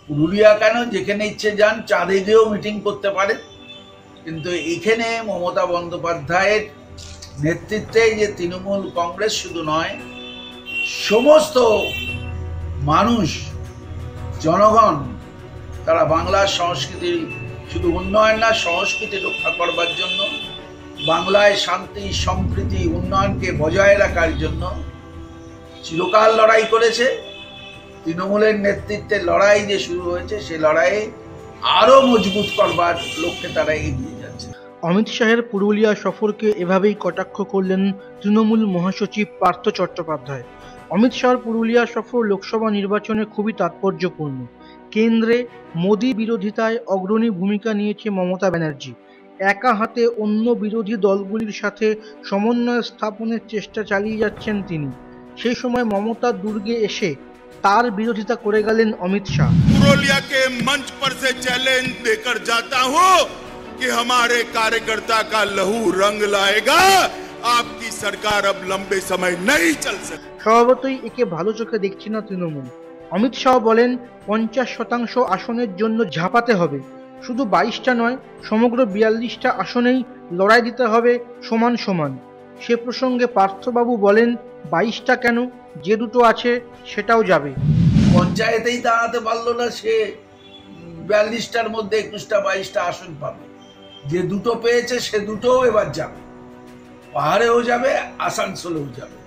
পুরুলিয়া কেন, যেখানে ইচ্ছে যান, চাঁদে গিয়েও মিটিং করতে পারে। কিন্তু এখানে মমতা বন্দ্যোপাধ্যায়ের নেতৃত্বে যে তৃণমূল কংগ্রেস শুধু নয়, সমস্ত মানুষ, জনগণ, তারা বাংলার সংস্কৃতি শুধু উন্নয়ন না, সংস্কৃতি রক্ষা করবার জন্য, বাংলায় শান্তি সম্প্রীতি উন্নয়নকে বজায় রাখার জন্য চিরকাল লড়াই করেছে। তৃণমূলের নেতৃত্বে লড়াই যে শুরু হয়েছে, সে লড়াইয়ে আরো মজবুত করবার লক্ষ্যে তারা এগিয়ে যাচ্ছে। অমিত শাহের পুরুলিয়া সফরকে এভাবেই কটাক্ষ করলেন তৃণমূল মহাসচিব পার্থ চট্টোপাধ্যায়। অমিত শাহের পুরুলিয়া সফর লোকসভা নির্বাচনে খুবই তাৎপর্যপূর্ণ। কেন্দ্রে মোদী বিরোধিতায় অগ্রণী ভূমিকা নিয়েছে মমতা ব্যানার্জি। একা হাতে অন্য বিরোধী দলগুলির সাথে সমন্বয় স্থাপনের চেষ্টা চালিয়ে যাচ্ছেন তিনি। সেই সময় মমতার দুর্গে এসে তার বিরোধিতা করে গেলেন অমিত শাহ। पुरुलिया के मंच पर से चैलेंज देकर जाता हूं कि हमारे कार्यकर्ता का लहू रंग लाएगा, आपकी सरकार अब लंबे समय नहीं चल सकती। স্বভাবতই একে ভালো চোখে দেখছে না তৃণমূল। অমিত শাহ বলেন 50% আসনের জন্য ঝাঁপাতে হবে। শুধু 22টা নয়, সমগ্র 42টা আসনেই লড়াই দিতে হবে সমান সমান। সে প্রসঙ্গে পার্থবাবু বলেন 22টা কেন, যে দুটো আছে সেটাও যাবে। পঞ্চায়েতেই দাঁড়াতে পারলো না, সে 42টার মধ্যে 21টা 22টা আসন পাবে। যে দুটো পেয়েছে সে দুটোও এবার যাবে, পাহাড়েও যাবে, আসানসোলেও যাবে।